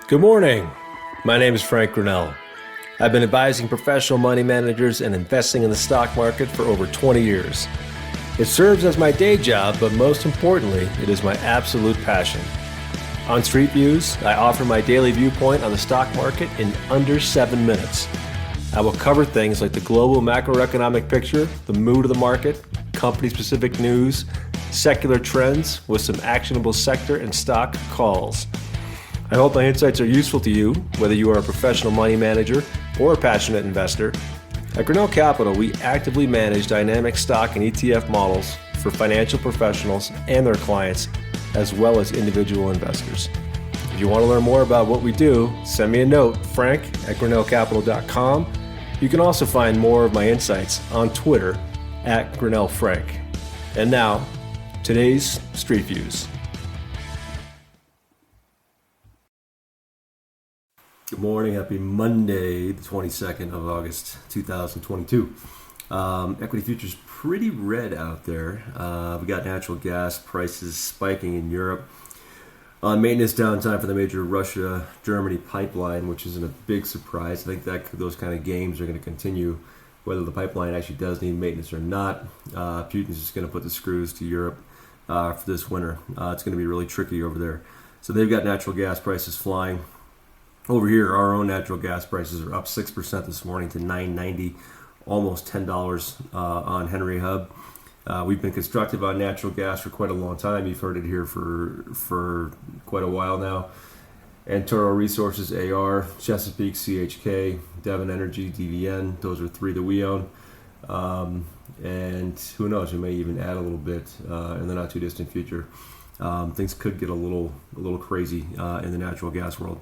Good morning. My name is Frank Grinnell. I've been advising professional money managers and investing in the stock market for over 20 years. It serves as my day job, but most importantly, it is my absolute passion. On Street Views, I offer my daily viewpoint on the stock market in under 7 minutes. I will cover things like the global macroeconomic picture, the mood of the market, company-specific news, secular trends with some actionable sector and stock calls. I hope my insights are useful to you, whether you are a professional money manager or a passionate investor. At Grinnell Capital, we actively manage dynamic stock and ETF models for financial professionals and their clients, as well as individual investors. If you want to learn more about what we do, send me a note, frank@grinnellcapital.com. You can also find more of my insights on Twitter @GrinnellFrank. And now, today's Street Views. Good morning. Happy Monday, the 22nd of August, 2022. Equity futures pretty red out there. We got natural gas prices spiking in Europe. On maintenance downtime for the major Russia-Germany pipeline, which isn't a big surprise. I think that those kind of games are going to continue, whether the pipeline actually does need maintenance or not. Putin's just going to put the screws to Europe for this winter. It's going to be really tricky over there. So they've got natural gas prices flying. Over here, our own natural gas prices are up 6% this morning to $9.90, almost $10 on Henry Hub. We've been constructive on natural gas for quite a long time. You've heard it here for quite a while now. Antoro Resources, AR, Chesapeake, CHK, Devon Energy, DVN. Those are three that we own. And who knows, we may even add a little bit in the not too distant future. Things could get a little crazy in the natural gas world.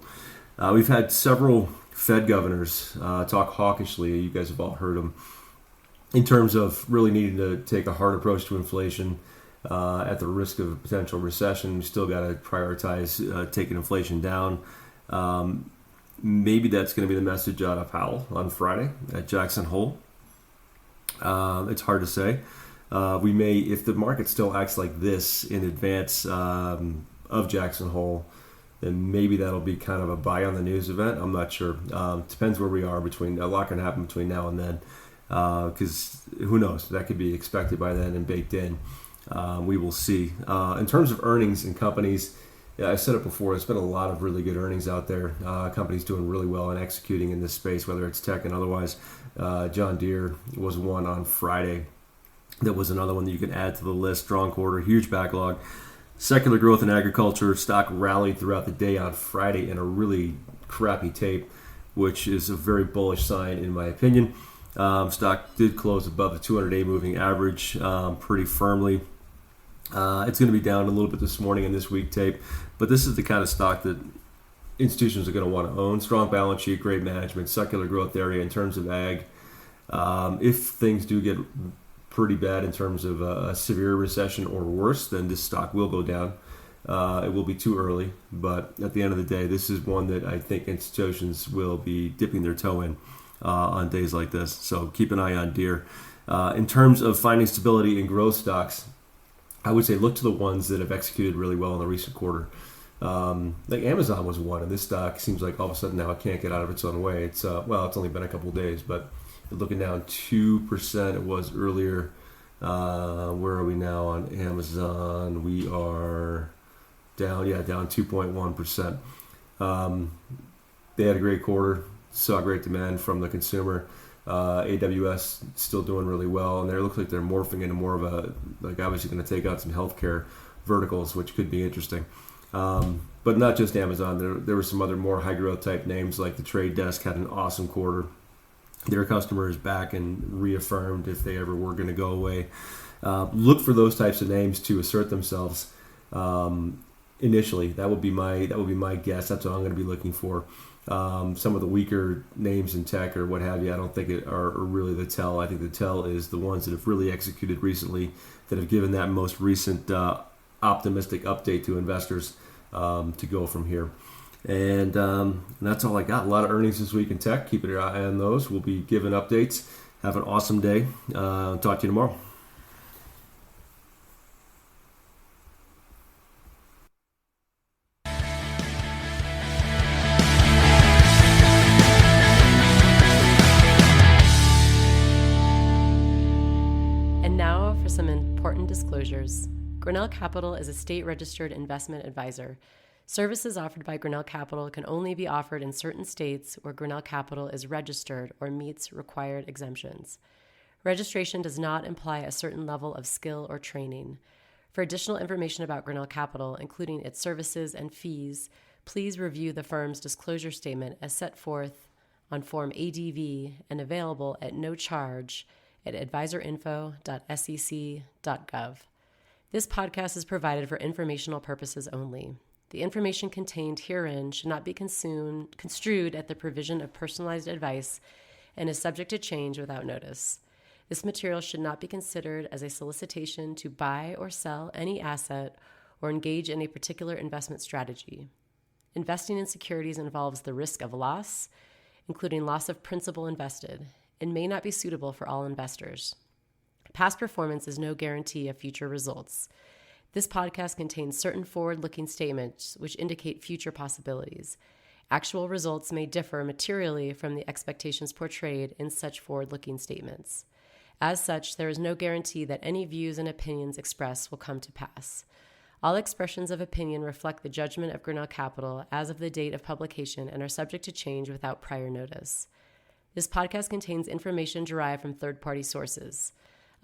We've had several Fed governors talk hawkishly. You guys have all heard them in terms of really needing to take a hard approach to inflation at the risk of a potential recession. We still got to prioritize taking inflation down. Maybe that's going to be the message out of Powell on Friday at Jackson Hole. It's hard to say. We may, if the market still acts like this in advance of Jackson Hole, then maybe that'll be kind of a buy on the news event. I'm not sure. Depends where we are between. A lot can happen between now and then, because who knows? That could be expected by then and baked in. We will see. In terms of earnings and companies, yeah, I've said it before. There's been a lot of really good earnings out there. Companies doing really well and executing in this space, whether it's tech and otherwise. John Deere was one on Friday. That was another one that you can add to the list. Strong quarter, huge backlog. Secular growth in agriculture. Stock rallied throughout the day on Friday in a really crappy tape, which is a very bullish sign in my opinion. Stock did close above the 200-day moving average pretty firmly. It's going to be down a little bit this morning in this week tape, but this is the kind of stock that institutions are going to want to own. Strong balance sheet, great management, secular growth area in terms of ag. If things do get pretty bad in terms of a severe recession or worse, then this stock will go down. It will be too early, but at the end of the day, this is one that I think institutions will be dipping their toe in on days like this. So keep an eye on Deere. In terms of finding stability in growth stocks, I would say look to the ones that have executed really well in the recent quarter. Like Amazon was one, and this stock seems like all of a sudden now it can't get out of its own way. It's only been a couple of days, but looking down 2%. It was earlier. Where are we now on Amazon? We are down 2.1%. They had a great quarter. Saw great demand from the consumer. AWS still doing really well, and it looks like they're morphing into more of a, like, obviously going to take out some healthcare verticals, which could be interesting. But not just Amazon. There were some other more high growth type names, like the Trade Desk had an awesome quarter. Their customers back and reaffirmed if they ever were going to go away. Look for those types of names to assert themselves initially. That would be my guess. That's what I'm going to be looking for. Some of the weaker names in tech or what have you, I don't think are really the tell. I think the tell is the ones that have really executed recently, that have given that most recent optimistic update to investors to go from here. And that's all I got. A lot of earnings this week in tech. Keep your eye on those. We'll be giving updates. Have an awesome day. Talk to you tomorrow. disclosures. Grinnell Capital is a state-registered investment advisor. Services offered by Grinnell Capital can only be offered in certain states where Grinnell Capital is registered or meets required exemptions. Registration does not imply a certain level of skill or training. For additional information about Grinnell Capital, including its services and fees, please review the firm's disclosure statement as set forth on Form ADV and available at no charge at advisorinfo.sec.gov. This podcast is provided for informational purposes only. The information contained herein should not be construed at the provision of personalized advice and is subject to change without notice. This material should not be considered as a solicitation to buy or sell any asset or engage in a particular investment strategy. Investing in securities involves the risk of loss, including loss of principal invested, and may not be suitable for all investors. Past performance is no guarantee of future results. This podcast contains certain forward-looking statements which indicate future possibilities. Actual results may differ materially from the expectations portrayed in such forward-looking statements. As such, there is no guarantee that any views and opinions expressed will come to pass. All expressions of opinion reflect the judgment of Grinnell Capital as of the date of publication and are subject to change without prior notice. This podcast contains information derived from third-party sources.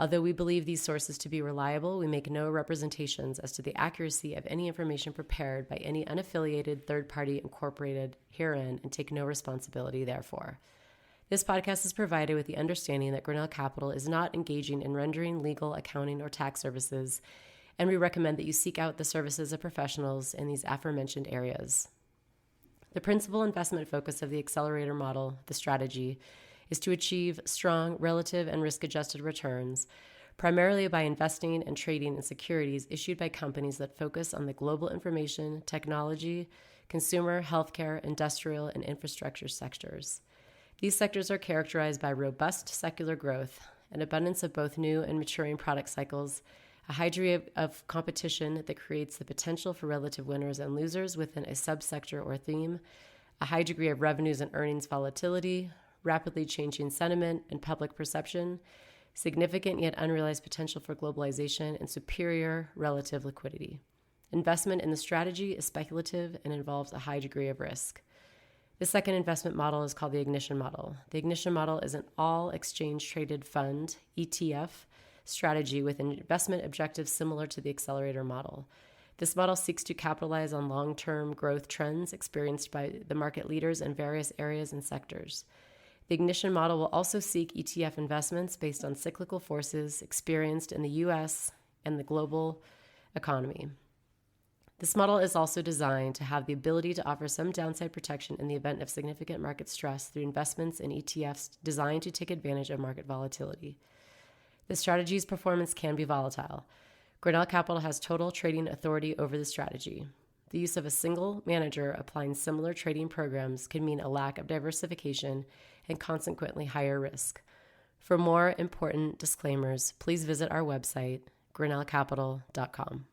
Although we believe these sources to be reliable, we make no representations as to the accuracy of any information prepared by any unaffiliated third party incorporated herein and take no responsibility therefore. This podcast is provided with the understanding that Grinnell Capital is not engaging in rendering legal, accounting, or tax services, and we recommend that you seek out the services of professionals in these aforementioned areas. The principal investment focus of the accelerator model, the strategy, is to achieve strong relative and risk-adjusted returns, primarily by investing and trading in securities issued by companies that focus on the global information, technology, consumer, healthcare, industrial, and infrastructure sectors. These sectors are characterized by robust secular growth, an abundance of both new and maturing product cycles, a high degree of competition that creates the potential for relative winners and losers within a subsector or theme, a high degree of revenues and earnings volatility, rapidly changing sentiment and public perception, significant yet unrealized potential for globalization, and superior relative liquidity. Investment in the strategy is speculative and involves a high degree of risk. The second investment model is called the ignition model. The ignition model is an all-exchange-traded fund, ETF, strategy with investment objectives similar to the accelerator model. This model seeks to capitalize on long-term growth trends experienced by the market leaders in various areas and sectors. The ignition model will also seek ETF investments based on cyclical forces experienced in the U.S. and the global economy. This model is also designed to have the ability to offer some downside protection in the event of significant market stress through investments in ETFs designed to take advantage of market volatility. The strategy's performance can be volatile. Grinnell Capital has total trading authority over the strategy. The use of a single manager applying similar trading programs can mean a lack of diversification and consequently higher risk. For more important disclaimers, please visit our website, grinnellcapital.com.